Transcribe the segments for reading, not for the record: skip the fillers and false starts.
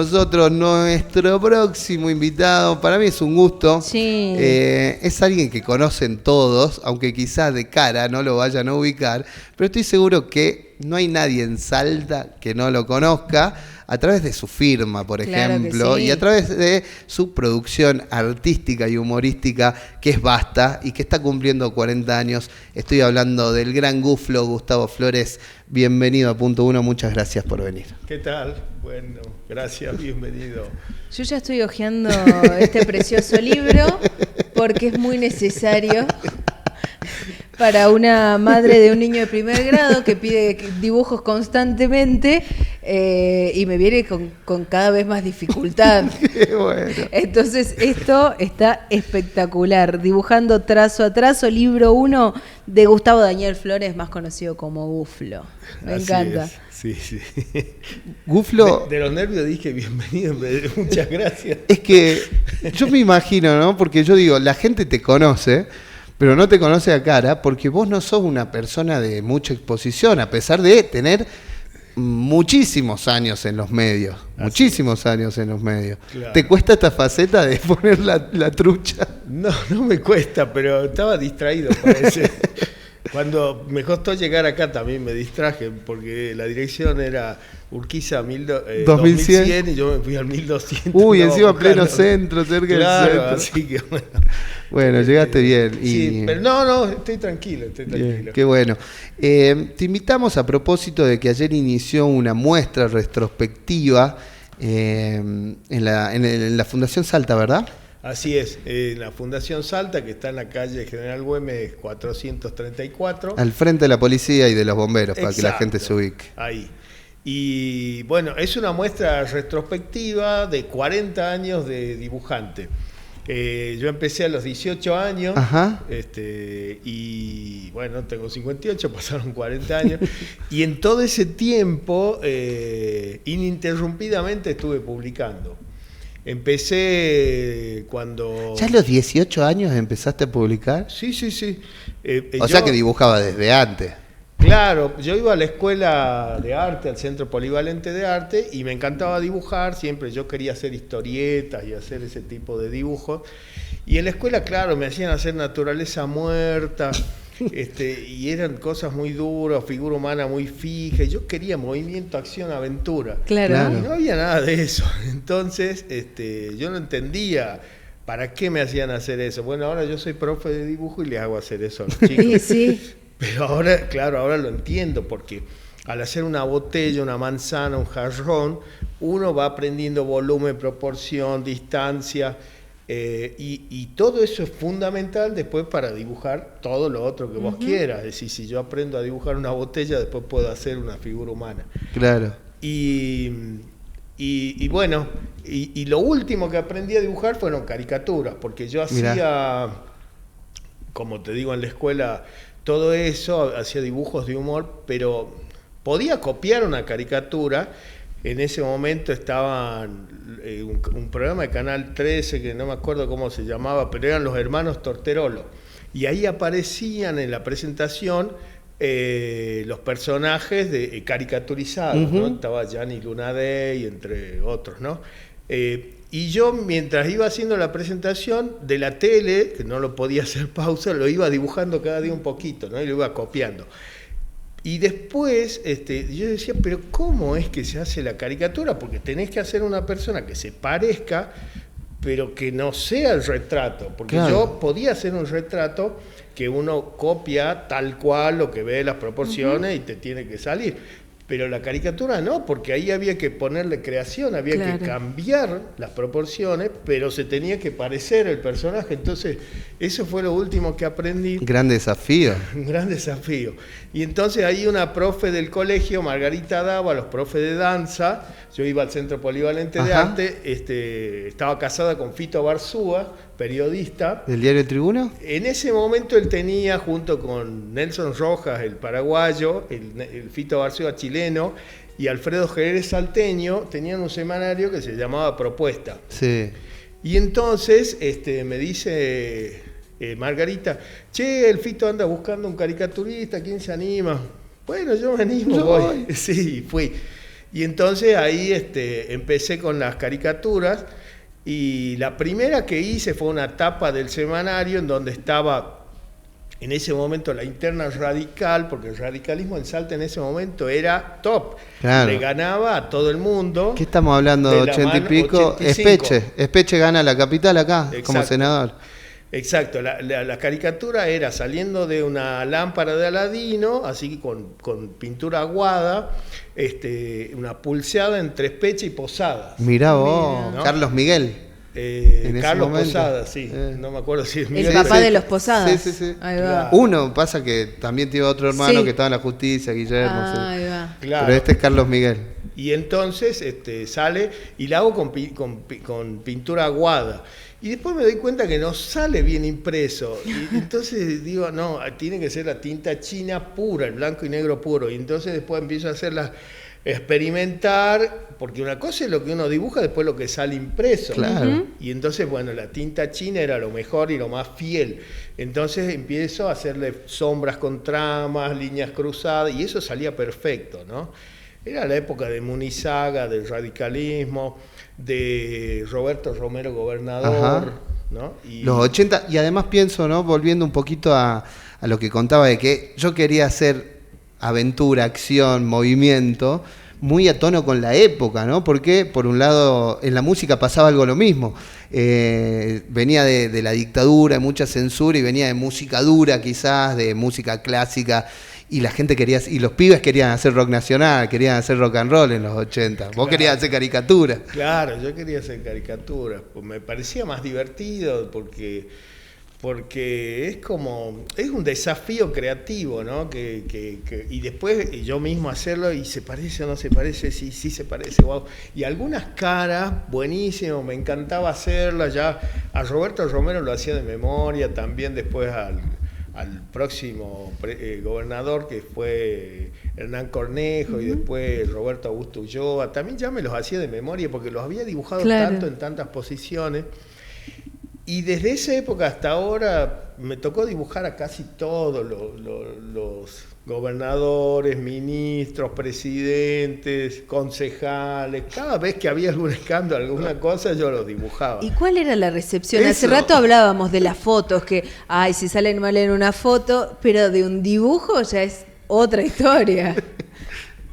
Nosotros, nuestro próximo invitado, para mí es un gusto. Sí. Es alguien que conocen todos, aunque quizás de cara no lo vayan a ubicar, pero estoy seguro que no hay nadie en Salta que no lo conozca a través de su firma, por ejemplo, sí. y a través de su producción artística y humorística, que es Basta y que está cumpliendo 40 años. Estoy hablando del gran Guflo, Gustavo Flores. Bienvenido a Punto Uno, muchas gracias por venir. ¿Qué tal? Bueno, gracias, bienvenido. Yo ya estoy hojeando este precioso libro porque es muy necesario para una madre de un niño de primer grado que pide dibujos constantemente y me viene con cada vez más dificultad. Qué bueno. Entonces esto está espectacular. Dibujando trazo a trazo, libro 1 de Gustavo Daniel Flores, más conocido como Guflo. Me Así encanta. es. Sí, sí. Guflo, De los nervios dije bienvenido, muchas gracias. es que yo me imagino, ¿no? Porque yo digo, la gente te conoce, pero no te conoce a cara, porque vos no sos una persona de mucha exposición, a pesar de tener muchísimos años en los medios. Muchísimos años en los medios. Claro. ¿Te cuesta esta faceta de poner la trucha? No, no me cuesta, pero estaba distraído, parece. Cuando me costó llegar acá también me distraje, porque la dirección era Urquiza 2100 y yo me fui al 1200. Uy, encima pleno buscando. centro, cerca Claro, del centro. así que bueno. Bueno, llegaste bien. Y... Sí, pero no, estoy tranquilo, Bien, qué bueno. Te invitamos a propósito de que ayer inició una muestra retrospectiva en la Fundación Salta, ¿verdad? Así es, la Fundación Salta, que está en la calle General Güemes 434. Al frente de la policía y de los bomberos, para que la Exacto, gente se ubique. Ahí. Y bueno, es una muestra retrospectiva de 40 años de dibujante. Yo empecé a los 18 años. Ajá. Y bueno, tengo 58, pasaron 40 años. Y en todo ese tiempo, ininterrumpidamente estuve publicando. Empecé cuando... ¿Ya a los 18 años empezaste a publicar? Sí. O sea que dibujaba desde antes. Claro, yo iba a la escuela de arte, al Centro Polivalente de Arte, y me encantaba dibujar, siempre yo quería hacer historietas y hacer ese tipo de dibujos. Y en la escuela, claro, me hacían hacer naturaleza muerta, y eran cosas muy duras, figura humana muy fija, y yo quería movimiento, acción, aventura. Claro. Y no había nada de eso. Entonces, yo no entendía para qué me hacían hacer eso. Bueno, ahora yo soy profe de dibujo y les hago hacer eso a los chicos. Sí. Pero ahora, claro, ahora lo entiendo, porque al hacer una botella, una manzana, un jarrón, uno va aprendiendo volumen, proporción, distancia, y todo eso es fundamental después para dibujar todo lo otro que vos quieras. Es decir, si yo aprendo a dibujar una botella, después puedo hacer una figura humana. Claro. Y bueno, y lo último que aprendí a dibujar fueron caricaturas, porque yo hacía, como te digo, en la escuela... Todo eso, hacía dibujos de humor, pero podía copiar una caricatura. En ese momento estaba un programa de Canal 13, que no me acuerdo cómo se llamaba, pero eran los hermanos Torterolo. Y ahí aparecían en la presentación los personajes caricaturizados, ¿no? Estaba Gianni Lunadei, entre otros, ¿no? Y yo, mientras iba haciendo la presentación de la tele, que no lo podía hacer pausa, lo iba dibujando cada día un poquito, ¿no? Y lo iba copiando. Y después yo decía, pero ¿cómo es que se hace la caricatura? Porque tenés que hacer una persona que se parezca, pero que no sea el retrato. Porque claro, yo podía hacer un retrato que uno copia tal cual lo que ve las proporciones y te tiene que salir. Pero la caricatura no, porque ahí había que ponerle creación, había que cambiar las proporciones, pero se tenía que parecer el personaje. Entonces, eso fue lo último que aprendí. Gran desafío. Un gran desafío. Y entonces ahí una profe del colegio, Margarita Dava, los profes de danza, yo iba al Centro Polivalente de Arte, estaba casada con Fito Barzúa, periodista. ¿Del diario El Tribuno? En ese momento él tenía, junto con Nelson Rojas, el paraguayo, el Fito Barzúa chileno, y Alfredo Jerez salteño, tenían un semanario que se llamaba Propuesta. Sí. Y entonces me dice Margarita, che, el Fito anda buscando un caricaturista, ¿quién se anima? Bueno, yo me animo, voy. Sí, fui. Y entonces ahí empecé con las caricaturas y la primera que hice fue una tapa del semanario en donde estaba en ese momento la interna radical, porque el radicalismo en Salta en ese momento era top. Claro. Le ganaba a todo el mundo. ¿Qué estamos hablando? ¿De 80 y pico? 85. Espeche gana la capital acá, Exacto. como senador. Exacto, la caricatura era saliendo de una lámpara de Aladino, así con pintura aguada, una pulseada entre Espeche y Posadas. Mirá vos, ¿no? Carlos Miguel. Carlos Posadas, sí. No me acuerdo si es Miguel. El papá de los Posadas. Sí. Ahí va. Claro. Uno pasa que también tiene otro hermano Sí. que estaba en la justicia, Guillermo. Sí. Ahí va. Claro. Pero este es Carlos Miguel. Y entonces sale y la hago con pintura aguada. Y después me doy cuenta que no sale bien impreso. Y entonces digo, no, tiene que ser la tinta china pura, el blanco y negro puro. Y entonces después empiezo a hacerlas, experimentar, porque una cosa es lo que uno dibuja, después lo que sale impreso. Claro. Y entonces, bueno, la tinta china era lo mejor y lo más fiel. Entonces empiezo a hacerle sombras con tramas, líneas cruzadas, y eso salía perfecto, ¿no? Era la época de Munizaga, del radicalismo, de Roberto Romero Gobernador, Ajá. ¿no? Y Los 80, y además pienso, ¿no? Volviendo un poquito a lo que contaba de que yo quería hacer aventura, acción, movimiento, muy a tono con la época, ¿no? Porque, por un lado, en la música pasaba algo lo mismo. Venía de la dictadura, de mucha censura, y venía de música dura, quizás, de música clásica, y la gente quería, y los pibes querían hacer rock nacional, querían hacer rock and roll en los 80. Vos querías hacer caricatura. Claro, yo quería hacer caricaturas, pues me parecía más divertido porque es un desafío creativo, ¿no? Y después yo mismo hacerlo y se parece o no se parece, sí se parece, wow. Y algunas caras, buenísimo, me encantaba hacerlas, ya a Roberto Romero lo hacía de memoria, también después al próximo gobernador que fue Hernán Cornejo y después Roberto Augusto Ulloa, también ya me los hacía de memoria porque los había dibujado tanto en tantas posiciones. Y desde esa época hasta ahora me tocó dibujar a casi todos los gobernadores, ministros, presidentes, concejales. Cada vez que había algún escándalo, alguna cosa, yo los dibujaba. ¿Y cuál era la recepción? Eso. Hace rato hablábamos de las fotos, que, ay, si salen mal en una foto, pero de un dibujo ya es otra historia.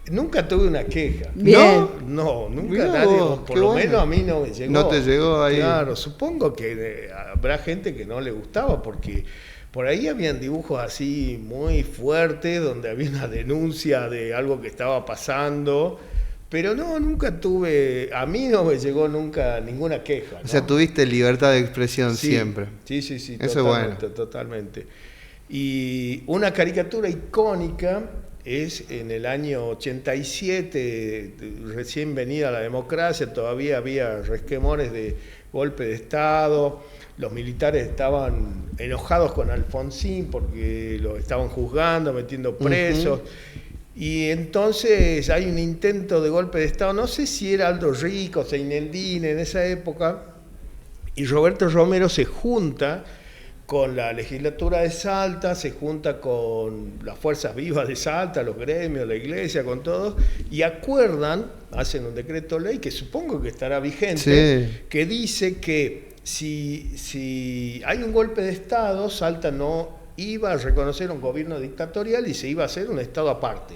Nunca tuve una queja. Bien. No, nunca Mirá nadie, vos, por qué lo bueno. menos a mí no me llegó. No te llegó ahí. Claro, supongo que habrá gente que no le gustaba porque por ahí habían dibujos así muy fuertes donde había una denuncia de algo que estaba pasando, pero no, nunca tuve, a mí no me llegó nunca ninguna queja, ¿no? O sea, tuviste libertad de expresión Sí, siempre. Sí, Eso es totalmente, bueno. totalmente. Y una caricatura icónica es en el año 87, recién venida la democracia, todavía había resquemores de golpe de Estado, los militares estaban enojados con Alfonsín porque lo estaban juzgando, metiendo presos. Y entonces hay un intento de golpe de Estado, no sé si era Aldo Rico, Seinendine en esa época, y Roberto Romero se junta con la legislatura de Salta, se junta con las fuerzas vivas de Salta, los gremios, la iglesia, con todos, y acuerdan, hacen un decreto ley que supongo que estará vigente, Sí. que dice que si hay un golpe de Estado, Salta no iba a reconocer un gobierno dictatorial y se iba a hacer un Estado aparte,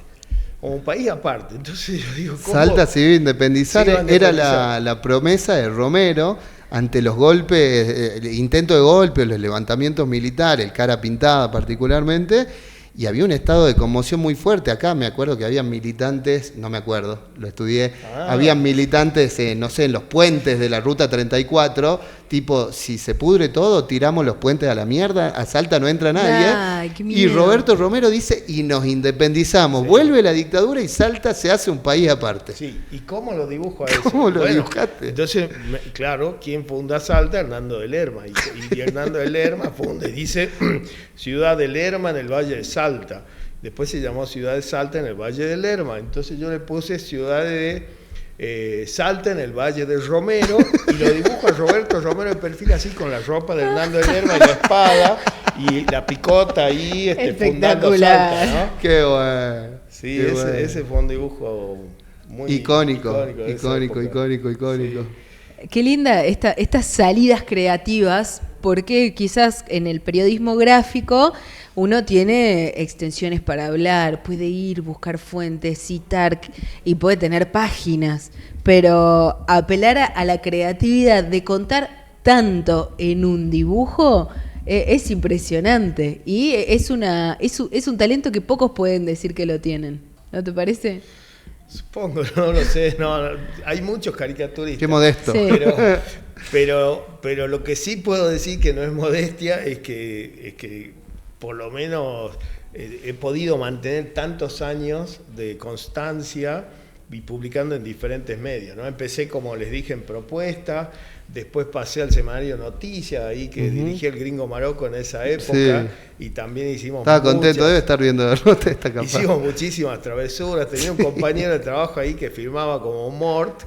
o un país aparte. Entonces yo digo, ¿cómo? Salta se iba a independizar, Se iba a era independizar. la promesa de Romero ante los golpes, el intento de golpe, los levantamientos militares, el cara pintada particularmente, y había un estado de conmoción muy fuerte. Acá me acuerdo que había militantes, no me acuerdo, lo estudié, habían militantes, no sé, en los puentes de la Ruta 34, tipo, si se pudre todo, tiramos los puentes a la mierda, a Salta no entra nadie. Ay, qué Y miedo. Roberto Romero dice, y nos independizamos, Sí. vuelve la dictadura y Salta se hace un país aparte. Sí, ¿y cómo lo dibujo a eso? ¿Cómo lo dibujaste? Entonces, claro, ¿quién funda Salta? Hernando de Lerma. Y Hernando de Lerma funda y dice Ciudad de Lerma en el Valle de Salta. Después se llamó Ciudad de Salta en el Valle de Lerma. Entonces yo le puse Ciudad de Salta en el Valle del Romero y lo dibujo a Roberto Romero de perfil así con la ropa de Hernando de Lerma y la espada y la picota ahí fundando Espectacular. Salta, ¿no? Qué bueno. Sí, qué bueno. ese fue un dibujo muy icónico. de esa época. Sí. Qué linda estas salidas creativas, porque quizás en el periodismo gráfico uno tiene extensiones para hablar, puede ir, buscar fuentes, citar y puede tener páginas, pero apelar a la creatividad de contar tanto en un dibujo es impresionante y es un talento que pocos pueden decir que lo tienen, ¿no te parece? Supongo, no lo sé, no, hay muchos caricaturistas. Qué modesto. Sí. Pero lo que sí puedo decir que no es modestia es que por lo menos he podido mantener tantos años de constancia y publicando en diferentes medios, ¿no? Empecé, como les dije, en Propuesta, después pasé al semanario Noticias, ahí que dirigí el Gringo Maroco en esa época, y también hicimos Estaba contento, debe estar viendo esta campaña. Hicimos muchísimas travesuras, tenía un compañero de trabajo ahí que firmaba como Mort,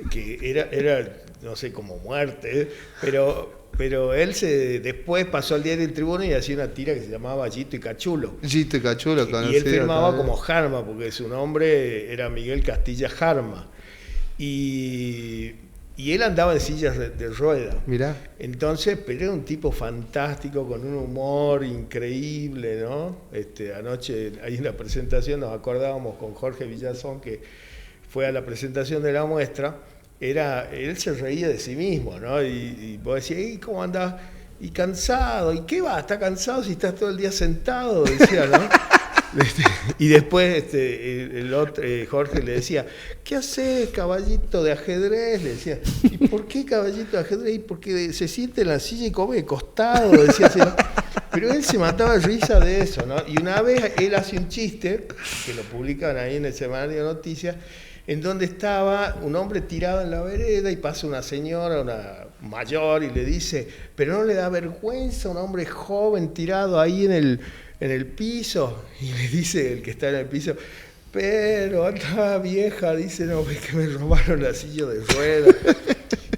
que era no sé, como muerte, pero él después pasó al diario El Tribuno y hacía una tira que se llamaba Gito y Cachulo. Gito y Cachulo, y él firmaba como Jarma, porque su nombre era Miguel Castilla Jarma. Y él andaba en sillas de rueda. Mirá. Entonces, pero era un tipo fantástico, con un humor increíble, ¿no? Anoche, ahí en la presentación, nos acordábamos con Jorge Villazón, que fue a la presentación de la muestra. Él se reía de sí mismo, ¿no? Y vos decías, ¿cómo andás? Y cansado, ¿y qué va? ¿Está cansado si estás todo el día sentado? Decía, ¿no? Y después el otro, Jorge le decía, ¿qué haces, caballito de ajedrez? Le decía, ¿y por qué caballito de ajedrez? Porque se siente en la silla y come de costado, decía así, ¿no? Pero él se mataba de risa de eso, ¿no? Y una vez él hace un chiste, que lo publican ahí en el semanario Noticias, en donde estaba un hombre tirado en la vereda y pasa una señora, una mayor, y le dice, pero no le da vergüenza un hombre joven tirado ahí en el piso. Y le dice el que está en el piso, pero anda vieja, dice, no, es que me robaron la silla de ruedas.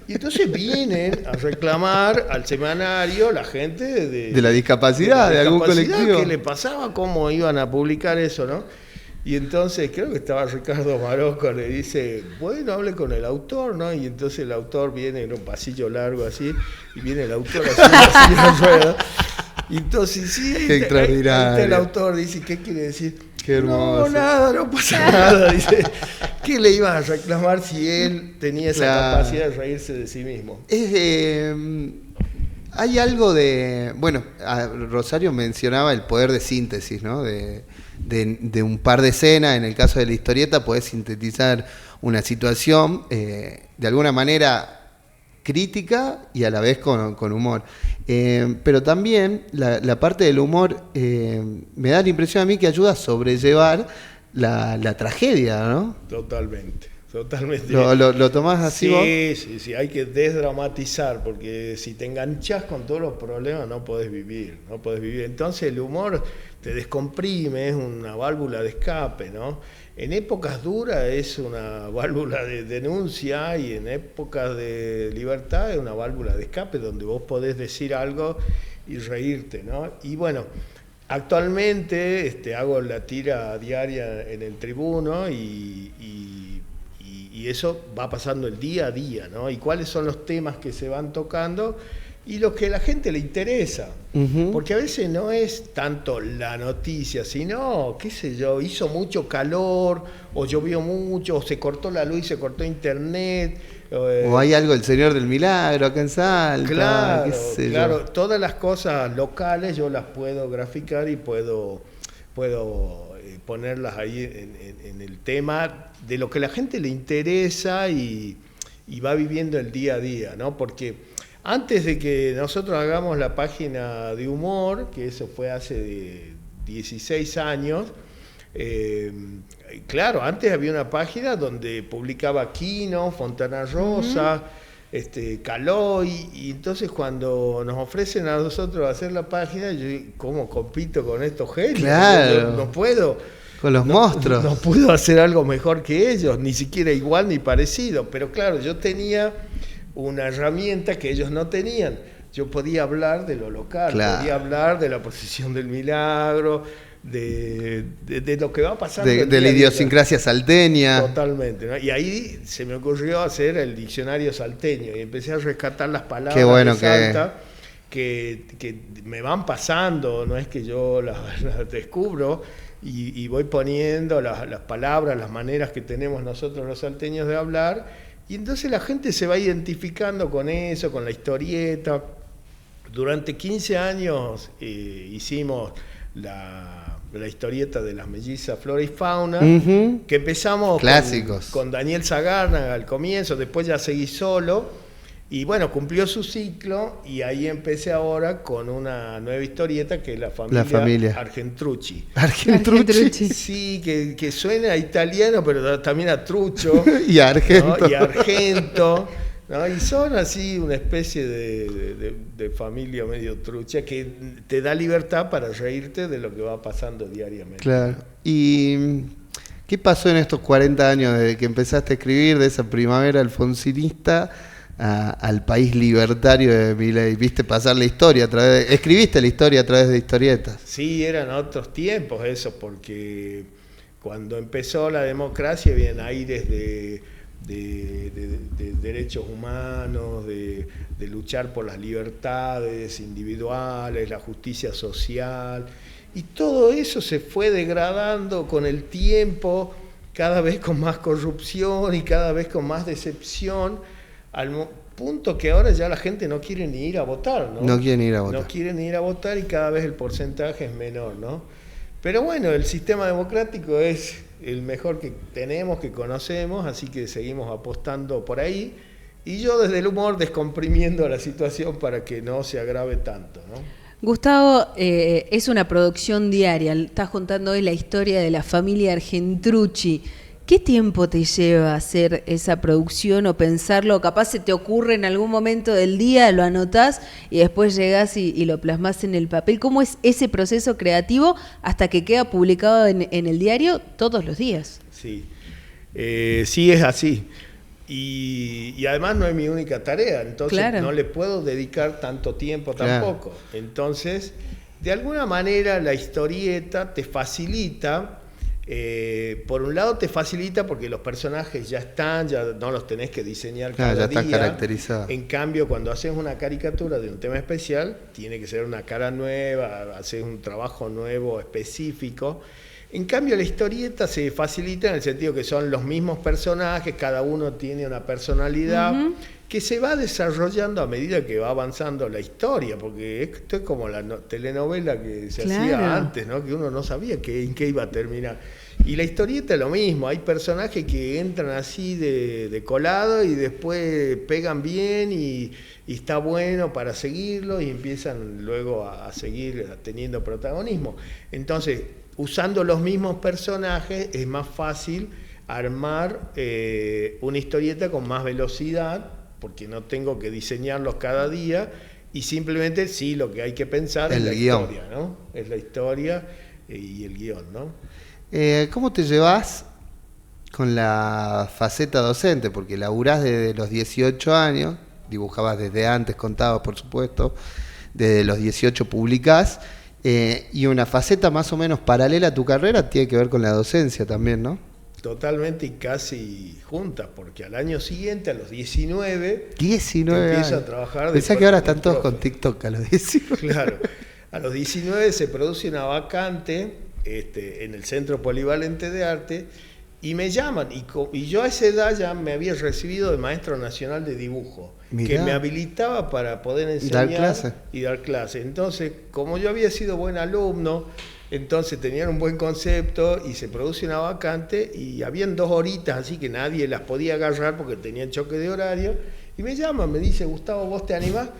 Y entonces vienen a reclamar al semanario la gente de la discapacidad, de algún colectivo. ¿Qué le pasaba? ¿Cómo iban a publicar eso, no? Y entonces creo que estaba Ricardo Maroco, le dice, bueno, hable con el autor, ¿no? Y entonces el autor viene en un pasillo largo así, y viene el autor así en la rueda. Y entonces, sí, ahí está el autor, dice, ¿qué quiere decir? Qué hermoso. No, nada, no pasa nada. Dice, ¿qué le ibas a reclamar si él tenía esa capacidad de reírse de sí mismo? Hay algo de... Bueno, Rosario mencionaba el poder de síntesis, ¿no? De un par de escenas, en el caso de la historieta, podés sintetizar una situación de alguna manera crítica y a la vez con humor. Pero también la parte del humor me da la impresión a mí que ayuda a sobrellevar la tragedia, ¿no? Totalmente. ¿Lo tomás así vos? Sí, hay que desdramatizar, porque si te enganchás con todos los problemas no podés vivir. Entonces el humor te descomprime, es una válvula de escape, ¿no? En épocas duras es una válvula de denuncia y en épocas de libertad es una válvula de escape donde vos podés decir algo y reírte, ¿no? Y bueno, actualmente hago la tira diaria en el Tribuno y eso va pasando el día a día, ¿no? Y cuáles son los temas que se van tocando y lo que a la gente le interesa. Porque a veces no es tanto la noticia, sino, qué sé yo, hizo mucho calor, o llovió mucho, o se cortó la luz y se cortó internet. O hay algo del Señor del Milagro acá en Salta. Claro, todas las cosas locales yo las puedo graficar y puedo ponerlas ahí en el tema de lo que a la gente le interesa y va viviendo el día a día, ¿no? Porque antes de que nosotros hagamos la página de humor, que eso fue hace 16 años, claro, antes había una página donde publicaba Quino, Fontana Rosa, Caloi, y entonces cuando nos ofrecen a nosotros hacer la página, yo digo, ¿cómo compito con estos genios? Claro. No puedo. Con los monstruos. No puedo hacer algo mejor que ellos, ni siquiera igual ni parecido. Pero claro, yo tenía una herramienta que ellos no tenían. Yo podía hablar de lo local, podía hablar de la procesión del milagro, de lo que va pasando. De la idiosincrasia salteña. Totalmente, ¿no? Y ahí se me ocurrió hacer el diccionario salteño y empecé a rescatar las palabras de Salta que me van pasando, no es que yo las descubro, y voy poniendo las palabras, las maneras que tenemos nosotros los salteños de hablar, y entonces la gente se va identificando con eso, con la historieta. Durante 15 años hicimos la historieta de las mellizas Flora y Fauna, que empezamos con Daniel Zagarna al comienzo, después ya seguí solo, y bueno, cumplió su ciclo, y ahí empecé ahora con una nueva historieta que es la familia Argentrucci. Argentrucci. Sí, que suena a italiano, pero también a trucho. Y a argento. ¿No? Y argento. ¿No? Y son así una especie de familia medio trucha que te da libertad para reírte de lo que va pasando diariamente. Claro. ¿Y qué pasó en estos 40 años desde que empezaste a escribir, de esa primavera alfonsinista al país libertario de Milei? ¿Viste pasar la historia escribiste la historia a través de historietas? Sí, eran otros tiempos eso, porque cuando empezó la democracia habían aires de derechos humanos, de luchar por las libertades individuales, la justicia social, y todo eso se fue degradando con el tiempo, cada vez con más corrupción y cada vez con más decepción, al punto que ahora ya la gente no quiere ni ir a votar, ¿no? No quieren ir a votar. No quieren ir a votar y cada vez el porcentaje es menor, ¿no? Pero bueno, el sistema democrático es el mejor que tenemos, que conocemos, así que seguimos apostando por ahí. Y yo desde el humor descomprimiendo la situación para que no se agrave tanto, ¿no? Gustavo, es una producción diaria. Estás contando hoy la historia de la familia Argentrucci. ¿Qué tiempo te lleva hacer esa producción o pensarlo? Capaz se te ocurre en algún momento del día, lo anotás y después llegás y lo plasmás en el papel. ¿Cómo es ese proceso creativo hasta que queda publicado en el diario todos los días? Sí, sí es así. Y además no es mi única tarea, entonces no le puedo dedicar tanto tiempo tampoco. Claro. Entonces, de alguna manera la historieta te facilita. Por un lado te facilita porque los personajes ya están, ya no los tenés que diseñar cada ya día. Están caracterizados. En cambio, cuando haces una caricatura de un tema especial, tiene que ser una cara nueva, haces un trabajo nuevo, específico. En cambio, la historieta se facilita en el sentido que son los mismos personajes, cada uno tiene una personalidad que se va desarrollando a medida que va avanzando la historia, porque esto es como la telenovela que se hacía antes, ¿no? Que uno no sabía en qué iba a terminar. Y la historieta es lo mismo, hay personajes que entran así de colado y después pegan bien y está bueno para seguirlo y empiezan luego a seguir teniendo protagonismo. Entonces, usando los mismos personajes es más fácil armar una historieta con más velocidad, porque no tengo que diseñarlos cada día y simplemente sí lo que hay que pensar es la historia, ¿no? Es la historia y el guión, ¿no? ¿Cómo te llevas con la faceta docente? Porque laburás desde los 18 años, dibujabas desde antes, contabas por supuesto, desde los 18 publicás, y una faceta más o menos paralela a tu carrera tiene que ver con la docencia también, ¿no? Totalmente y casi juntas, porque al año siguiente, a los 19 empiezo a trabajar. Pensá que ahora están todos con TikTok a los 19. Claro, a los 19 se produce una vacante en el Centro Polivalente de Arte y me llaman, y yo a esa edad ya me había recibido de maestro nacional de dibujo. Mirá. Que me habilitaba para poder enseñar y dar clase. Entonces, como yo había sido buen alumno, entonces tenían un buen concepto y se produce una vacante y habían 2 horitas así que nadie las podía agarrar porque tenían choque de horario y me llaman, me dice, Gustavo, ¿vos te animás?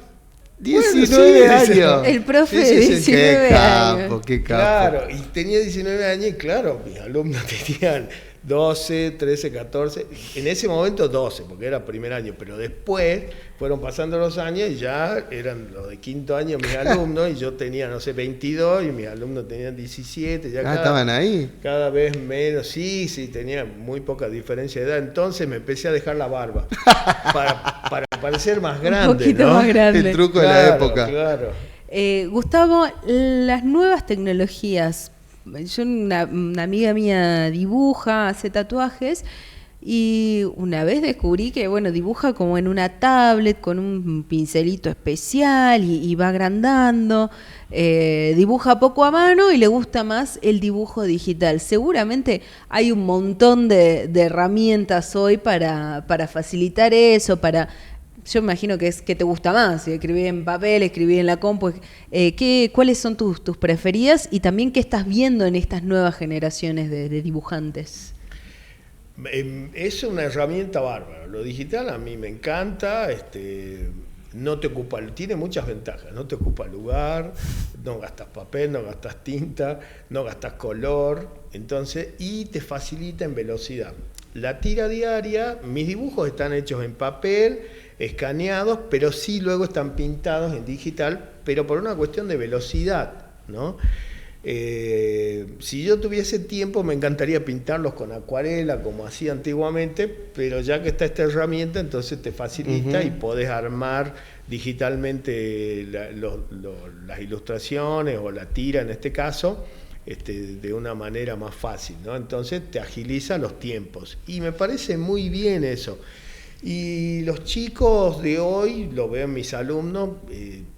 19 años. El profe de 19 años. Qué capo. Claro, y tenía 19 años y claro, mis alumnos tenían 12, 13, 14, en ese momento 12, porque era primer año, pero después fueron pasando los años y ya eran los de quinto año mis alumnos y yo tenía, no sé, 22 y mis alumnos tenían 17. Ya estaban ahí. Cada vez menos, sí, tenía muy poca diferencia de edad, entonces me empecé a dejar la barba para parecer más grande. Un poquito más grande. El truco de la época. Claro. Gustavo, las nuevas tecnologías una amiga mía dibuja, hace tatuajes, y una vez descubrí que, bueno, dibuja como en una tablet con un pincelito especial y va agrandando, dibuja poco a mano y le gusta más el dibujo digital. Seguramente hay un montón de herramientas hoy para facilitar eso, yo me imagino que es que te gusta más, escribir en papel, escribir en la compu. ¿Cuáles son tus preferidas y también qué estás viendo en estas nuevas generaciones de dibujantes? Es una herramienta bárbara. Lo digital a mí me encanta. No te ocupa, tiene muchas ventajas. No te ocupa lugar, no gastas papel, no gastas tinta, no gastas color. Entonces, y te facilita en velocidad. La tira diaria, mis dibujos están hechos en papel, escaneados, pero sí luego están pintados en digital, pero por una cuestión de velocidad, ¿no? Si yo tuviese tiempo me encantaría pintarlos con acuarela como hacía antiguamente, pero ya que está esta herramienta entonces te facilita y podés armar digitalmente las ilustraciones o la tira en este caso de una manera más fácil, ¿no? Entonces te agiliza los tiempos y me parece muy bien eso. Y los chicos de hoy, lo veo en mis alumnos,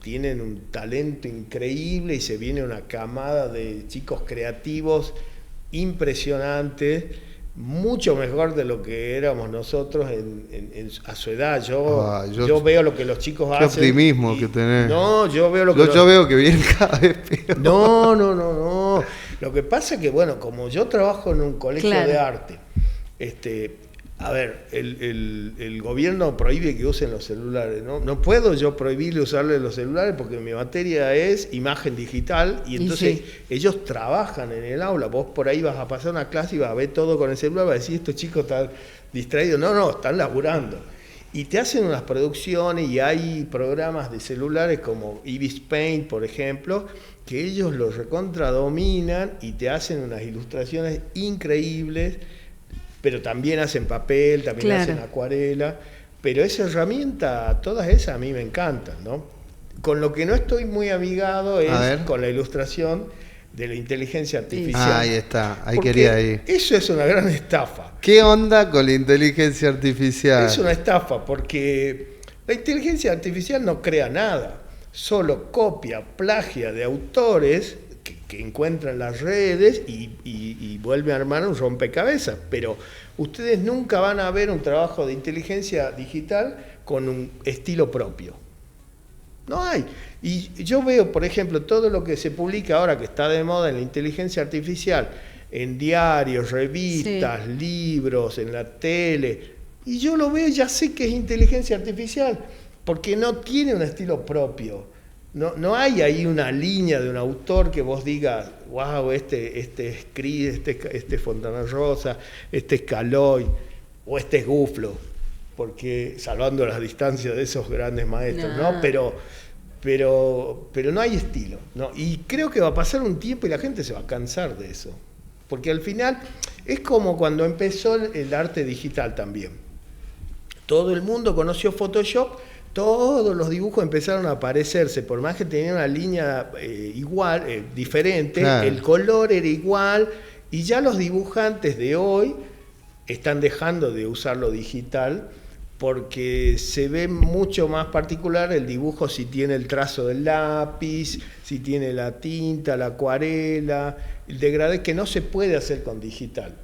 tienen un talento increíble y se viene una camada de chicos creativos impresionantes, mucho mejor de lo que éramos nosotros a su edad. Yo veo lo que los chicos hacen. Qué optimismo que tenés. No, yo veo veo que vienen cada vez peor. No. Lo que pasa es que, bueno, como yo trabajo en un colegio de arte, a ver, el gobierno prohíbe que usen los celulares, ¿no? No puedo yo prohibirle usarle los celulares porque mi materia es imagen digital y entonces ellos trabajan en el aula. Vos por ahí vas a pasar una clase y vas a ver todo con el celular, vas a decir, estos chicos están distraídos. No, están laburando. Y te hacen unas producciones y hay programas de celulares como Ibis Paint, por ejemplo, que ellos los recontradominan y te hacen unas ilustraciones increíbles, pero también hacen papel, también hacen acuarela, pero esa herramienta, todas esas a mí me encantan, ¿no? Con lo que no estoy muy amigado es con la ilustración de la inteligencia artificial. Ahí está, ahí quería ir. Eso es una gran estafa. ¿Qué onda con la inteligencia artificial? Es una estafa porque la inteligencia artificial no crea nada, solo copia, plagia de autores que encuentran las redes y vuelve a armar un rompecabezas, pero ustedes nunca van a ver un trabajo de inteligencia digital con un estilo propio. No hay. Y yo veo, por ejemplo, todo lo que se publica ahora que está de moda en la inteligencia artificial, en diarios, revistas, libros, en la tele, y yo lo veo y ya sé que es inteligencia artificial, porque no tiene un estilo propio. No hay ahí una línea de un autor que vos digas, wow, este es Cris, este es Fontana Rosa, este es Caloi, o este es Guflo, porque salvando las distancias de esos grandes maestros, ¿no? Pero no hay estilo, ¿no? Y creo que va a pasar un tiempo y la gente se va a cansar de eso, porque al final es como cuando empezó el arte digital también. Todo el mundo conoció Photoshop, todos los dibujos empezaron a aparecerse, por más que tenían una línea diferente, el color era igual, y ya los dibujantes de hoy están dejando de usar lo digital porque se ve mucho más particular el dibujo si tiene el trazo del lápiz, si tiene la tinta, la acuarela, el degradé que no se puede hacer con digital.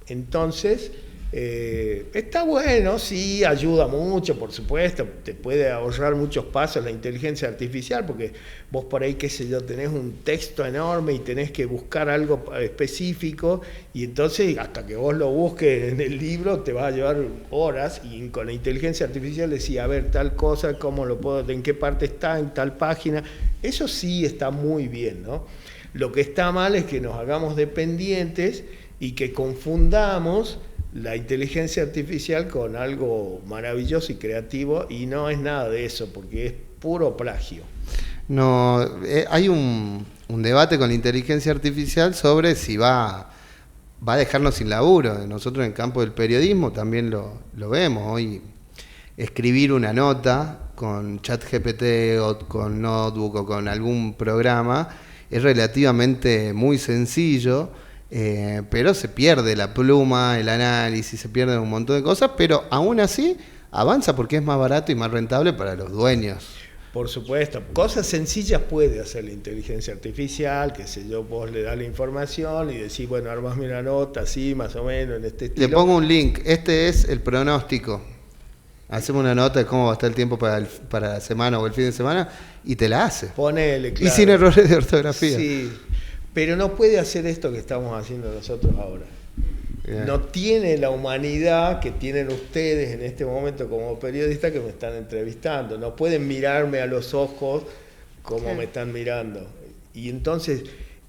Entonces, está bueno, sí, ayuda mucho, por supuesto, te puede ahorrar muchos pasos la inteligencia artificial, porque vos por ahí, qué sé yo, tenés un texto enorme y tenés que buscar algo específico, y entonces hasta que vos lo busques en el libro te va a llevar horas, y con la inteligencia artificial decís, a ver, tal cosa, cómo lo puedo, en qué parte está, en tal página. Eso sí está muy bien, ¿no? Lo que está mal es que nos hagamos dependientes y que confundamos la inteligencia artificial con algo maravilloso y creativo, y no es nada de eso, porque es puro plagio. No, hay un debate con la inteligencia artificial sobre si va a dejarnos sin laburo. Nosotros en el campo del periodismo también lo vemos. Hoy escribir una nota con ChatGPT o con Notebook o con algún programa, es relativamente muy sencillo, pero se pierde la pluma, el análisis, se pierden un montón de cosas, pero aún así avanza porque es más barato y más rentable para los dueños. Por supuesto, cosas sencillas puede hacer la inteligencia artificial, qué sé yo, vos le das la información y decís, bueno, armame una nota así, más o menos, en este estilo. Le pongo un link, este es el pronóstico. Hacemos una nota de cómo va a estar el tiempo para la semana o el fin de semana y te la hace. Ponele, claro. Y sin errores de ortografía. Sí, pero no puede hacer esto que estamos haciendo nosotros ahora. Bien. No tiene la humanidad que tienen ustedes en este momento como periodistas que me están entrevistando. No pueden mirarme a los ojos como me están mirando. Y entonces,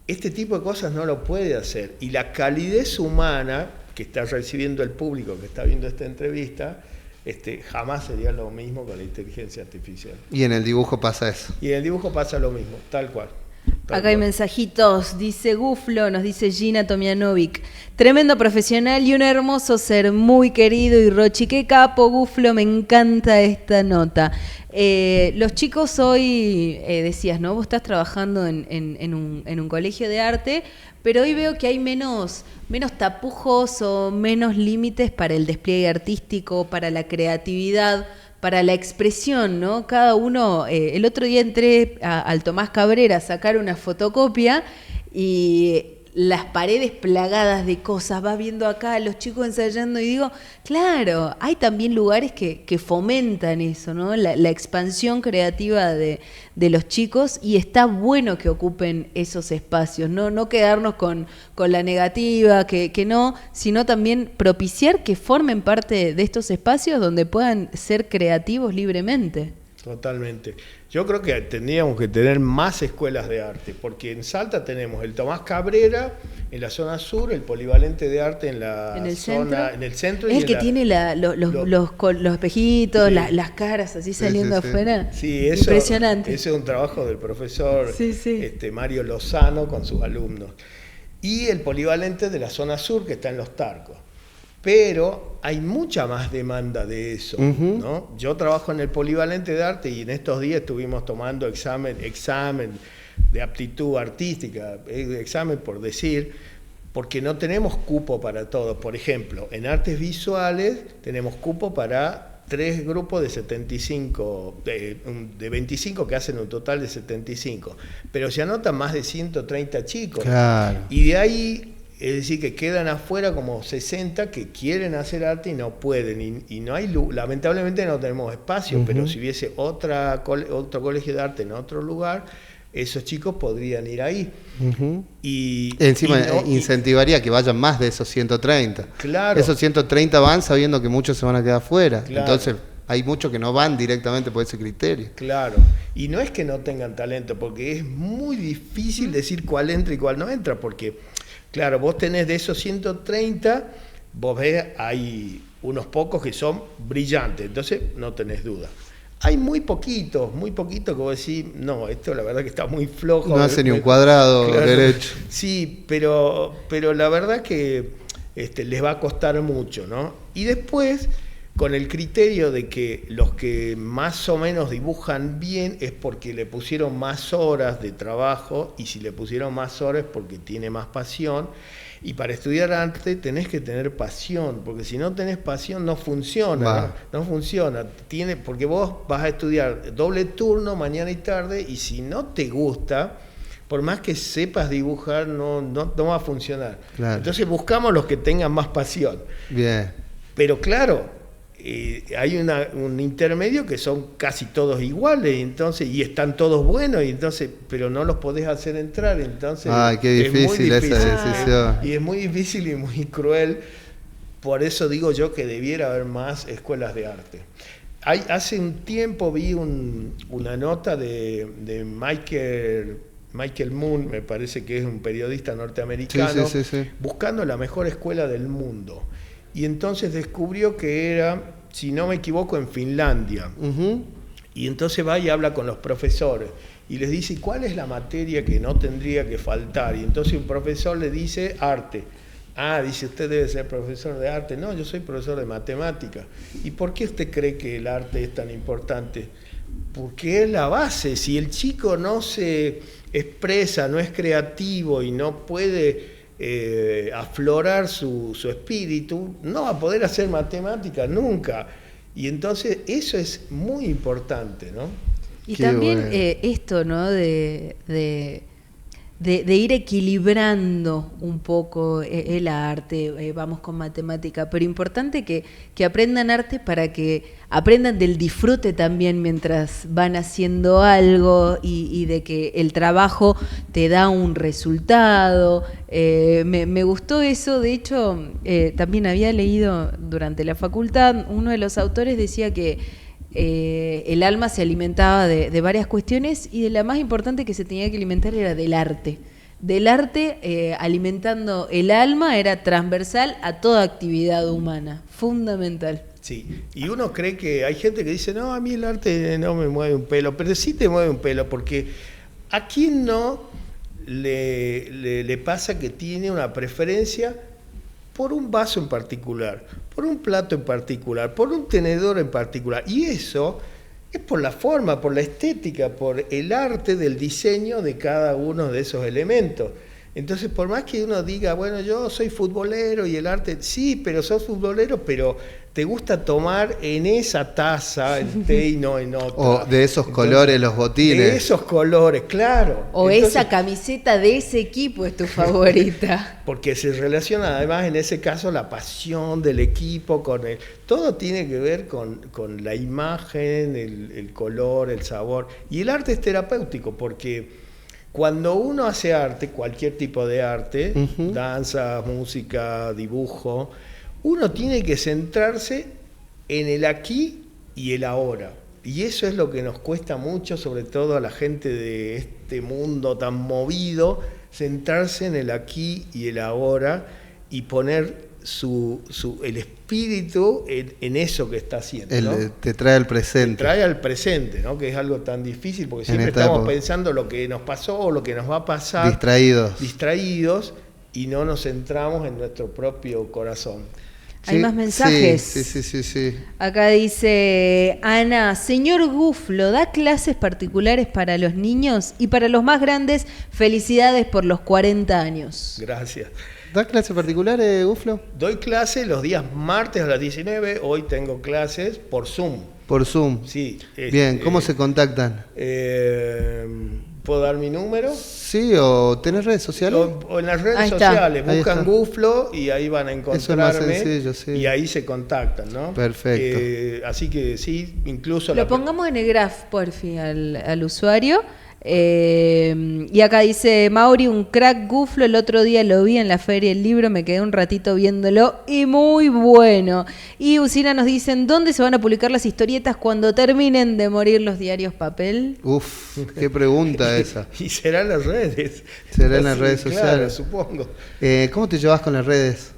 este tipo de cosas no lo puede hacer. Y la calidez humana que está recibiendo el público que está viendo esta entrevista, jamás sería lo mismo con la inteligencia artificial. Y en el dibujo pasa eso. Y en el dibujo pasa lo mismo, tal cual. Acá hay mensajitos, dice Guflo, nos dice Gina Tomianovic. Tremendo profesional y un hermoso ser, muy querido. Y Rochi, qué capo, Guflo, me encanta esta nota. Los chicos hoy, decías, ¿no? Vos estás trabajando en un colegio de arte, pero hoy veo que hay menos tapujos o menos límites para el despliegue artístico, para la creatividad, para la expresión, ¿no? Cada uno, el otro día entré al Tomás Cabrera a sacar una fotocopia y las paredes plagadas de cosas, vas viendo acá a los chicos ensayando y digo, claro, hay también lugares que fomentan eso, ¿no? La expansión creativa de los chicos, y está bueno que ocupen esos espacios, no quedarnos con la negativa, que no, sino también propiciar que formen parte de estos espacios donde puedan ser creativos libremente. Totalmente. Yo creo que tendríamos que tener más escuelas de arte, porque en Salta tenemos el Tomás Cabrera en la zona sur, el polivalente de arte en el centro. Es el que tiene los espejitos, sí, las caras así saliendo afuera. Sí, eso, impresionante. Ese es un trabajo del profesor Mario Lozano con sus alumnos. Y el polivalente de la zona sur, que está en Los Tarcos. Pero hay mucha más demanda de eso, ¿no? Yo trabajo en el polivalente de arte y en estos días estuvimos tomando examen de aptitud artística, examen por decir, porque no tenemos cupo para todo. Por ejemplo, en artes visuales tenemos cupo para 3 grupos de 75, de 25 que hacen un total de 75, pero se anotan más de 130 chicos. Claro. Y de ahí... Es decir, que quedan afuera como 60 que quieren hacer arte y no pueden. Y no hay, lamentablemente no tenemos espacio, pero si hubiese otro colegio de arte en otro lugar, esos chicos podrían ir ahí. Y encima incentivaría que vayan más de esos 130. Claro. Esos 130 van sabiendo que muchos se van a quedar afuera. Claro. Entonces hay muchos que no van directamente por ese criterio. Claro. Y no es que no tengan talento, porque es muy difícil decir cuál entra y cuál no entra, porque... Claro, vos tenés de esos 130, vos ves, hay unos pocos que son brillantes, entonces no tenés duda. Hay muy poquitos que vos decís, no, esto la verdad que está muy flojo. No hace ni un cuadrado derecho. Sí, pero la verdad que les va a costar mucho, ¿no? Y después, con el criterio de que los que más o menos dibujan bien es porque le pusieron más horas de trabajo, y si le pusieron más horas es porque tiene más pasión, y para estudiar arte tenés que tener pasión, porque si no tenés pasión no funciona, no funciona, porque vos vas a estudiar doble turno mañana y tarde, y si no te gusta, por más que sepas dibujar, no va a funcionar. Claro. Entonces buscamos los que tengan más pasión. Bien. Pero claro, hay un intermedio que son casi todos iguales, y están todos buenos, pero no los podés hacer entrar, entonces qué difícil esa decisión. Y es muy difícil y muy cruel. Por eso digo yo que debiera haber más escuelas de arte. Hace un tiempo vi una nota de Michael Moon, me parece que es un periodista norteamericano, buscando la mejor escuela del mundo. Y entonces descubrió que era, si no me equivoco, en Finlandia. Y entonces va y habla con los profesores y les dice, ¿cuál es la materia que no tendría que faltar? Y entonces un profesor le dice, arte. Dice, usted debe ser profesor de arte. No, yo soy profesor de matemática. ¿Y por qué usted cree que el arte es tan importante? porque es la base. Si el chico no se expresa, no es creativo y no puede aflorar su espíritu, no va a poder hacer matemáticas nunca. Y entonces eso es muy importante, ¿no? Y Qué también bueno. esto, ¿no? De ir equilibrando un poco el arte, vamos con matemática, pero importante que aprendan arte para que aprendan del disfrute también mientras van haciendo algo y de que el trabajo te da un resultado. Me gustó eso, de hecho, también había leído durante la facultad, uno de los autores decía que el alma se alimentaba de varias cuestiones y de la más importante que se tenía que alimentar era del arte. Del arte, alimentando el alma, era transversal a toda actividad humana, fundamental. Sí, y uno cree que hay gente que dice, no, a mí el arte no me mueve un pelo, pero sí te mueve un pelo, porque ¿a quién no le pasa que tiene una preferencia por un vaso en particular, por un plato en particular, por un tenedor en particular? Y eso es por la forma, por la estética, por el arte del diseño de cada uno de esos elementos. Entonces, por más que uno diga, bueno, yo soy futbolero y el arte, sí, pero sos futbolero, pero te gusta tomar en esa taza el té y no en otra. O de esos colores los botines. De esos colores, claro. O Entonces, esa camiseta de ese equipo es tu favorita. porque se relaciona además en ese caso la pasión del equipo con el... Todo tiene que ver con la imagen, el color, el sabor. Y el arte es terapéutico porque cuando uno hace arte, cualquier tipo de arte, danza, música, dibujo, uno tiene que centrarse en el aquí y el ahora. Y eso es lo que nos cuesta mucho, sobre todo a la gente de este mundo tan movido, centrarse en el aquí y el ahora y poner el espíritu en eso que está haciendo, ¿no? Te trae al presente. Te trae al presente, ¿no? Que es algo tan difícil, porque En siempre esta estamos época. pensando lo que nos pasó o lo que nos va a pasar. Distraídos, y no nos centramos en nuestro propio corazón. Hay más mensajes. Sí. Acá dice Ana, señor Guflo, ¿da clases particulares para los niños? Y para los más grandes, felicidades por los 40 años. Gracias. ¿Da clases particulares, Guflo? Doy clases los días martes a las 19, hoy tengo clases por Zoom. Por Zoom. Sí. Bien, ¿cómo se contactan? ¿Puedo dar mi número? Sí, o tenés redes sociales. O en las redes Ahí está. sociales, Ahí buscan está. Guflo y ahí van a Eso es encontrarme. más sencillo, sí. Y ahí se contactan, ¿no? Perfecto. Así que sí, incluso... Lo pongamos en el graph, porfi, al usuario. Y acá dice Mauri, un crack Guflo, el otro día lo vi en la Feria del Libro, me quedé un ratito viéndolo y muy bueno. Y Usina nos dicen, ¿dónde se van a publicar las historietas cuando terminen de morir los diarios papel? Uf, qué pregunta esa. Y serán las redes. Será en las Sí, redes claro, sociales. supongo. ¿Cómo te llevas con las redes?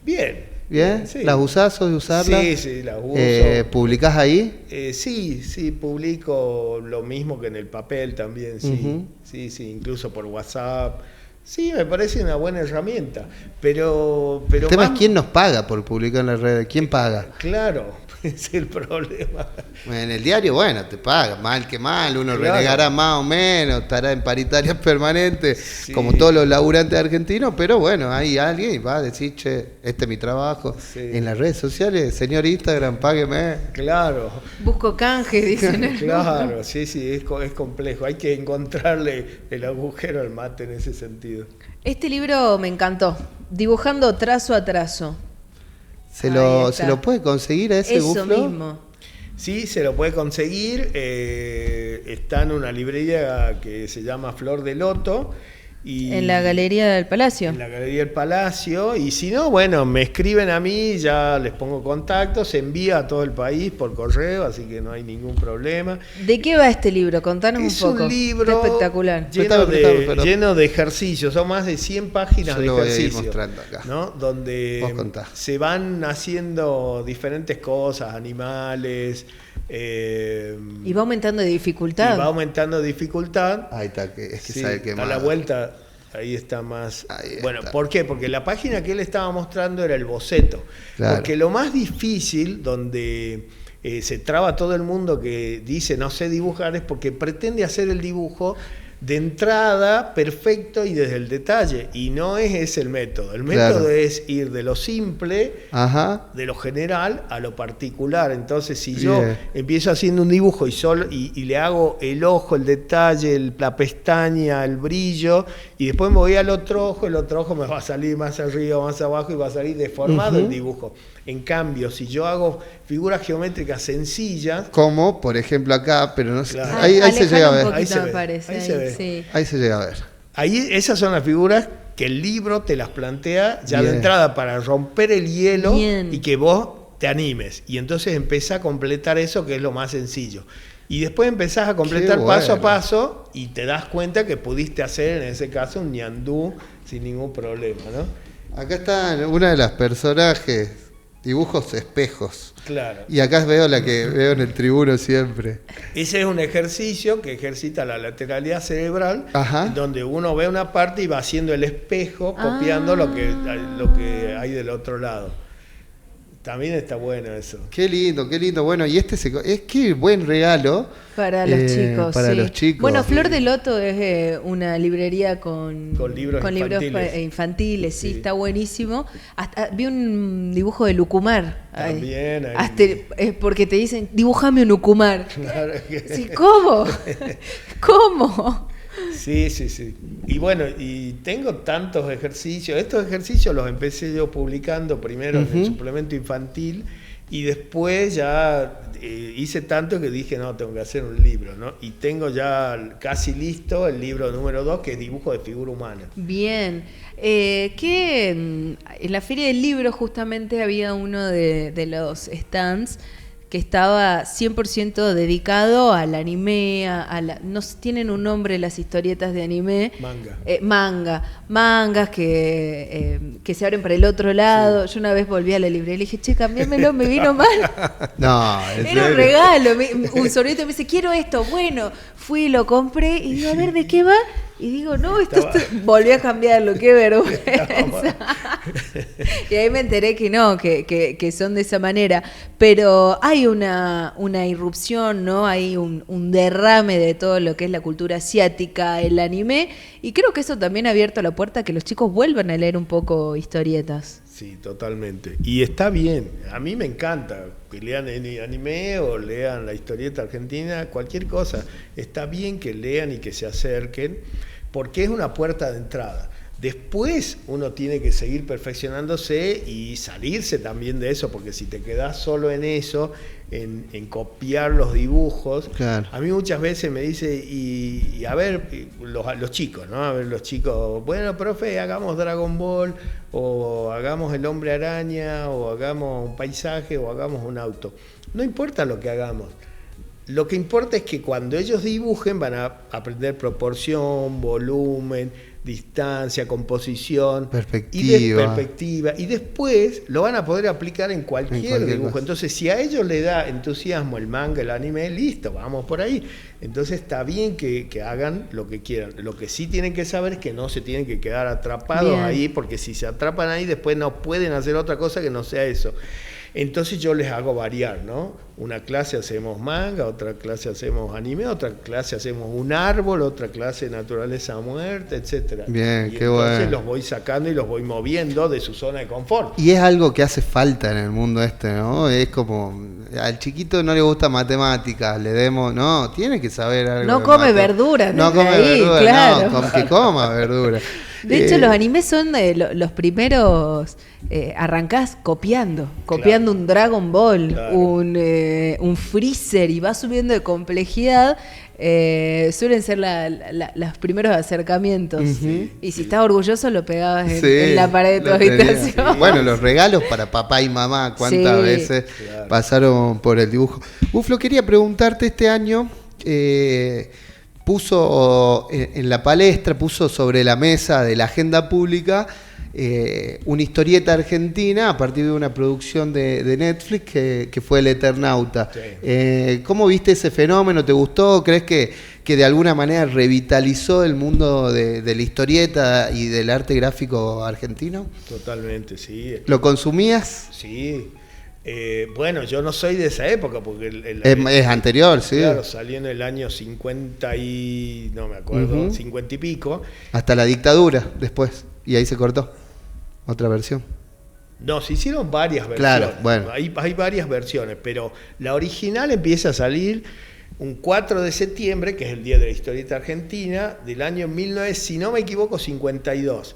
Bien. ¿Bien? Sí. ¿Las usás? ¿Sos de usarlas? Sí, las uso. ¿Publicás ahí? Sí, publico lo mismo que en el papel también, sí. Ujú. Sí, incluso por WhatsApp. Sí, me parece una buena herramienta. Pero El tema más- es quién nos paga por publicar en las redes. ¿Quién paga? Claro, es el problema. En el diario, bueno, te paga, mal que mal, uno Claro. renegará más o menos, estará en paritarias permanentes, Sí. como todos los laburantes argentinos, pero bueno, hay alguien y va a decir, che, este es mi trabajo. Sí. En las redes sociales, señor Instagram, págueme. Claro. Busco canje, dicen. Claro, sí, es complejo. Hay que encontrarle el agujero al mate en ese sentido. Este libro me encantó, dibujando trazo a trazo. ¿Se Ahí lo, está. ¿Se lo puede conseguir a ese Eso Guflo? mismo. Sí, se lo puede conseguir. Está en una librería que se llama Flor de Loto. Y En la Galería del Palacio. En la Galería del Palacio. Y si no, bueno, me escriben a mí, ya les pongo contacto. Se envía a todo el país por correo, así que no hay ningún problema. ¿De qué va este libro? Contanos Es un poco. un libro Está espectacular. lleno de ejercicios, son más de 100 páginas Yo de lo voy a ir ejercicios, mostrando acá. ¿no? Donde Vos contá. se van haciendo diferentes cosas, animales, Y va aumentando de y dificultad. va aumentando dificultad. Ahí está, que es que Sí, sabe que a la vuelta ahí está más. Ahí Bueno, está. ¿por qué? Porque la página que él estaba mostrando era el boceto. Claro. Porque lo más difícil, donde se traba todo el mundo que dice no sé dibujar, es porque pretende hacer el dibujo de entrada perfecto y desde el detalle, y no es ese el método. El método es ir de lo simple, de lo general a lo particular. Entonces si yo empiezo haciendo un dibujo y le hago el ojo, el detalle, la pestaña, el brillo, y después me voy al otro ojo, el otro ojo me va a salir más arriba, más abajo, y va a salir deformado el dibujo. En cambio, si yo hago figuras geométricas sencillas, como por ejemplo acá, pero no sé, claro. ahí se llega a ver. Ahí se ve. Sí. Ahí se llega a ver. Ahí esas son las figuras que el libro te las plantea ya de entrada para romper el hielo y que vos te animes. Y entonces empezás a completar eso, que es lo más sencillo. Y después empezás a completar paso a paso y te das cuenta que pudiste hacer en ese caso un ñandú sin ningún problema, ¿no? Acá está una de las personajes, dibujos espejos. Claro. Y acá veo la que veo en el tribuno siempre. Ese es un ejercicio que ejercita la lateralidad cerebral, en donde uno ve una parte y va haciendo el espejo, copiando lo que hay del otro lado. También está bueno eso. Qué lindo, qué lindo. Bueno, y es que buen regalo. Para los chicos. Para los chicos. Bueno, Flor de Loto es una librería con libros infantiles, sí, está buenísimo. Hasta vi un dibujo de Lucumar. También. Es porque te dicen, dibújame un Lucumar. Claro que... Sí, ¿cómo? ¿Cómo? Sí. Y bueno, y tengo tantos ejercicios. Estos ejercicios los empecé yo publicando primero en el suplemento infantil y después ya hice tanto que dije, no, tengo que hacer un libro, ¿no? Y tengo ya casi listo el libro número 2, que es dibujo de figura humana. Bien. Que en la Feria del Libro justamente había uno de los stands que estaba 100% dedicado al anime, no tienen un nombre las historietas de anime. Mangas que se abren para el otro lado. Sí. Yo una vez volví a la librería y le dije, che, cambiámelo, me vino mal. No, era un regalo. Un sobrino me dice, quiero esto. Bueno, fui, lo compré y digo, a ver, ¿de qué va? Y digo, no, volví a cambiarlo, qué vergüenza. Y ahí me enteré que no, que son de esa manera. Pero hay una irrupción, ¿no? Hay un derrame de todo lo que es la cultura asiática, el anime. Y creo que eso también ha abierto la puerta a que los chicos vuelvan a leer un poco historietas. Sí, totalmente. Y está bien. A mí me encanta que lean anime o lean la historieta argentina, cualquier cosa. Está bien que lean y que se acerquen, porque es una puerta de entrada. Después uno tiene que seguir perfeccionándose y salirse también de eso, porque si te quedás solo en eso, en copiar los dibujos, claro. A mí muchas veces me dice, y a ver, los chicos, ¿no? A ver, los chicos, bueno, profe, hagamos Dragon Ball, o hagamos el Hombre Araña, o hagamos un paisaje, o hagamos un auto. No importa lo que hagamos. Lo que importa es que cuando ellos dibujen van a aprender proporción, volumen, distancia, composición, perspectiva, y después lo van a poder aplicar en cualquier dibujo. Cosa. Entonces, si a ellos les da entusiasmo el manga, el anime, listo, vamos por ahí. Entonces está bien que hagan lo que quieran. Lo que sí tienen que saber es que no se tienen que quedar atrapados ahí, porque si se atrapan ahí, después no pueden hacer otra cosa que no sea eso. Entonces yo les hago variar, ¿no? Una clase hacemos manga, otra clase hacemos anime, otra clase hacemos un árbol, otra clase naturaleza muerta, etcétera. Bien, y qué bueno. Entonces los voy sacando y los voy moviendo de su zona de confort. Y es algo que hace falta en el mundo ¿no? Es como, al chiquito no le gusta matemáticas, le demos, no, tiene que saber algo. No come verduras. No come verduras, claro. No, que coma verduras. De hecho, los animes son los primeros, arrancás copiando claro. Un Dragon Ball, claro. Un Freezer, y va subiendo de complejidad. Suelen ser los primeros acercamientos. Y si estás orgulloso, lo pegabas en la pared de tu habitación. Bueno, los regalos para papá y mamá, ¿cuántas veces pasaron por el dibujo? Uflo, quería preguntarte, este año puso en la palestra, puso sobre la mesa de la agenda pública una historieta argentina a partir de una producción de Netflix que fue El Eternauta. Sí. ¿Cómo viste ese fenómeno? ¿Te gustó? ¿Crees que de alguna manera revitalizó el mundo de la historieta y del arte gráfico argentino? Totalmente, sí. ¿Lo consumías? Sí. Bueno, yo no soy de esa época, porque es anterior, sí. Claro, salió en el año 50 y... no me acuerdo, 50 y pico. Hasta la dictadura después, y ahí se cortó. Otra versión. No, se hicieron varias versiones. Claro, bueno. Hay varias versiones, pero la original empieza a salir un 4 de septiembre, que es el Día de la Historieta Argentina, del año 1900, si no me equivoco, 52.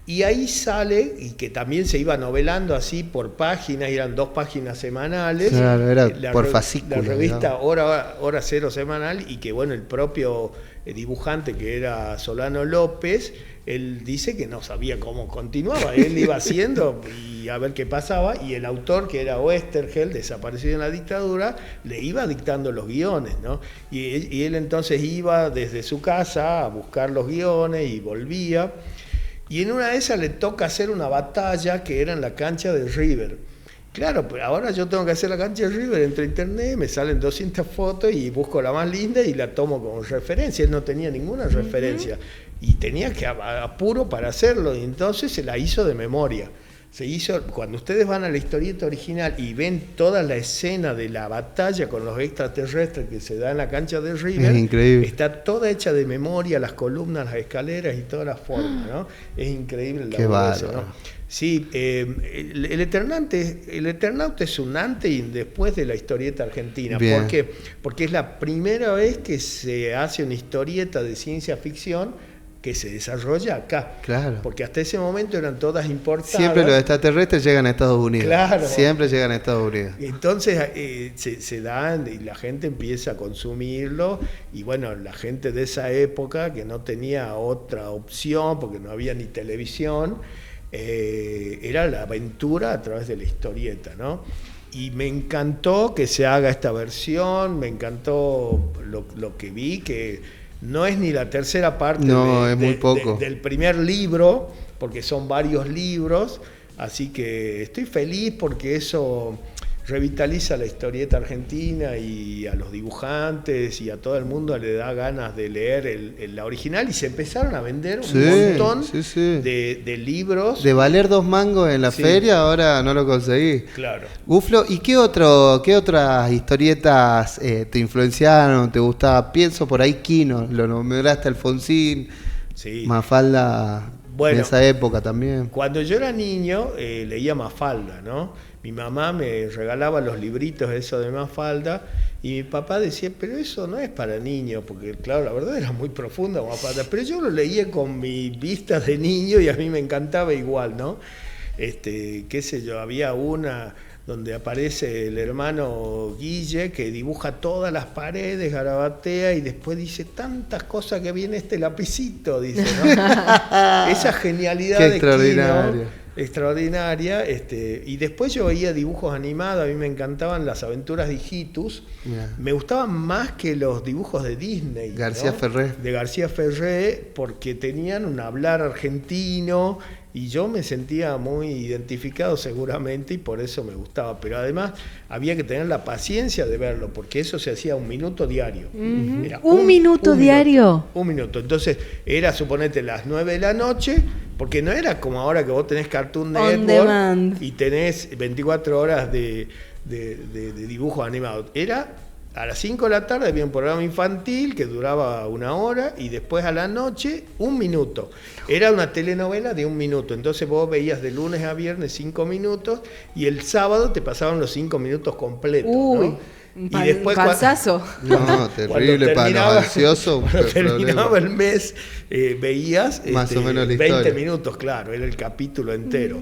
Y ahí sale, y que también se iba novelando así por páginas, y eran 2 páginas semanales. Claro, era por fascículo. La revista Hora Cero semanal, y que bueno, el propio dibujante, que era Solano López, él dice que no sabía cómo continuaba, él iba haciendo y a ver qué pasaba, y el autor, que era Oesterheld, desaparecido en la dictadura, le iba dictando los guiones, ¿no? Y él entonces iba desde su casa a buscar los guiones y volvía. Y en una de esas le toca hacer una batalla que era en la cancha de River. Claro, pero ahora yo tengo que hacer la cancha de River, entro a internet, me salen 200 fotos y busco la más linda y la tomo como referencia. Él no tenía ninguna referencia y tenía que apuro para hacerlo, y entonces se la hizo de memoria. Se hizo, cuando ustedes van a la historieta original y ven toda la escena de la batalla con los extraterrestres que se da en la cancha de River, es increíble. Está toda hecha de memoria, las columnas, las escaleras y todas las formas, ¿no? Es increíble la Qué belleza, bárbaro. ¿no? Sí, el Eternauta es un antes y después de la historieta argentina. Bien. ¿Por qué? Porque es la primera vez que se hace una historieta de ciencia ficción que se desarrolla acá. Claro. Porque hasta ese momento eran todas importadas. Siempre los extraterrestres llegan a Estados Unidos. Claro. Siempre llegan a Estados Unidos. Entonces se dan y la gente empieza a consumirlo, y bueno, la gente de esa época que no tenía otra opción porque no había ni televisión, era la aventura a través de la historieta, ¿no? Y me encantó que se haga esta versión, me encantó lo que vi, que no es ni la tercera parte Es muy poco. del primer libro, porque son varios libros, así que estoy feliz porque eso revitaliza la historieta argentina, y a los dibujantes y a todo el mundo le da ganas de leer la original, y se empezaron a vender un montón de libros. De valer 2 mangos en la feria, ahora no lo conseguí. Claro. Guflo, ¿y qué otras historietas te influenciaron, te gustaba? Pienso por ahí Quino, lo nombraste, Alfonsín, Sí. Mafalda, Bueno, en esa época también. Cuando yo era niño leía Mafalda, ¿no? Mi mamá me regalaba los libritos eso de Mafalda, y mi papá decía, pero eso no es para niños, porque claro, la verdad era muy profunda Mafalda, pero yo lo leía con mi vista de niño y a mí me encantaba igual, ¿no? Qué sé yo, había una donde aparece el hermano Guille, que dibuja todas las paredes, garabatea, y después dice tantas cosas que viene este lapicito, dice, ¿no? Esa genialidad Qué de extraordinario. Quino, extraordinaria. Y después yo veía dibujos animados, a mí me encantaban las aventuras de Hijitus, me gustaban más que los dibujos de Disney, García ¿no? Ferré. De García Ferré, porque tenían un hablar argentino, y yo me sentía muy identificado seguramente, y por eso me gustaba. Pero además había que tener la paciencia de verlo, porque eso se hacía 1 minuto diario. Era ¿Un minuto diario? 1 minuto. Entonces era, suponete, las 9 de la noche, porque no era como ahora que vos tenés Cartoon On Network demand. y tenés 24 horas de dibujos animados. Era a las 5 de la tarde, había un programa infantil que duraba 1 hora, y después a la noche 1 minuto. Era una telenovela de 1 minuto. Entonces vos veías de lunes a viernes 5 minutos, y el sábado te pasaban los 5 minutos completos. Uy, ¿no? un Y después panzazo. No, terrible, para los ansiosos. Cuando terminaba problema. el mes, veías Más o menos la 20 historia. minutos, claro, era el capítulo entero.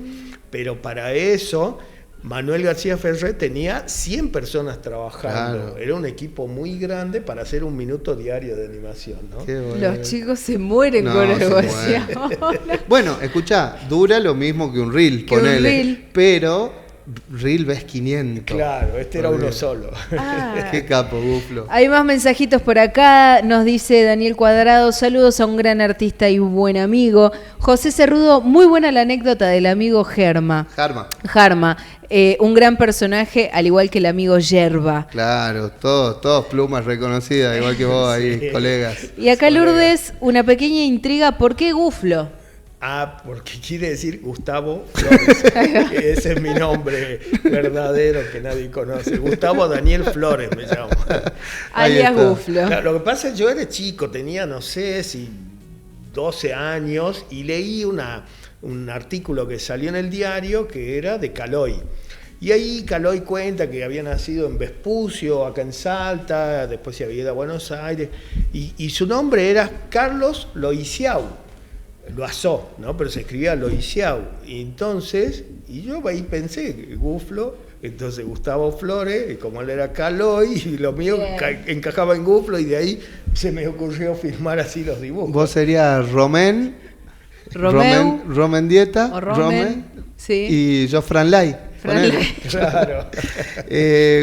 Pero para eso, Manuel García Ferré tenía 100 personas trabajando. Claro. Era un equipo muy grande para hacer 1 minuto diario de animación, ¿no? Qué bueno. Los chicos se mueren No, con se algo así mueren. ahora. Bueno, escuchá, dura lo mismo que un reel, Que un ponele. reel. Pero reel ves 500. Claro, este era uno Olvidé. solo. Ah. Qué capo, Guflo. Hay más mensajitos por acá. Nos dice Daniel Cuadrado, saludos a un gran artista y buen amigo. José Cerrudo, muy buena la anécdota del amigo Jarma. Un gran personaje, al igual que el amigo Yerba. Claro, todos plumas reconocidas, igual que vos ahí, Sí. colegas. Y acá Lourdes, una pequeña intriga, ¿por qué Guflo? Porque quiere decir Gustavo Flores. Ese es mi nombre verdadero que nadie conoce. Gustavo Daniel Flores me llamo. Alias Guflo. Claro, lo que pasa es que yo era chico, tenía, no sé si 12 años, y leí un artículo que salió en el diario que era de Caloi. Y ahí Caloi cuenta que había nacido en Vespucio, acá en Salta, después se había ido a Buenos Aires, y su nombre era Carlos Loisiau. Loazó, ¿no? Pero se escribía Loisiau. Y entonces, y yo ahí pensé, Guflo, entonces Gustavo Flores, y como él era Caloi, y lo mío encajaba en Guflo, y de ahí se me ocurrió firmar así los dibujos. Vos serías Romen Dieta, o Romen, sí. Y yo Franlay. Claro.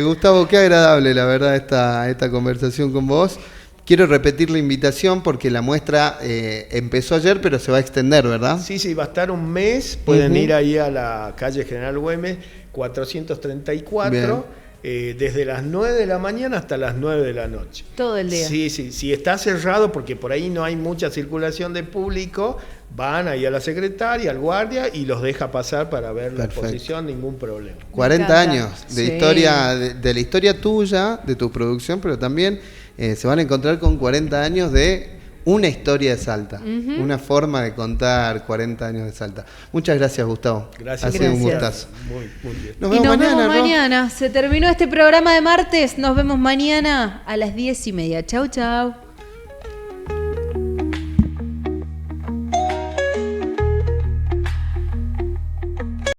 Gustavo, qué agradable la verdad esta conversación con vos. Quiero repetir la invitación porque la muestra empezó ayer, pero se va a extender, ¿verdad? Sí, va a estar un mes. Pueden ir ahí a la calle General Güemes, 434, desde las 9 de la mañana hasta las 9 de la noche. Todo el día. Sí, está cerrado porque por ahí no hay mucha circulación de público. Van ahí a la secretaria, al guardia, y los deja pasar para ver la exposición, ningún problema. 40 años de historia, de la historia tuya, de tu producción, pero también se van a encontrar con 40 años de una historia de Salta, una forma de contar 40 años de Salta. Muchas gracias, Gustavo. Gracias. Ha sido un gustazo. Muy bien. Nos vemos mañana. Se terminó este programa de martes. Nos vemos mañana a las 10:30. Chau, chau.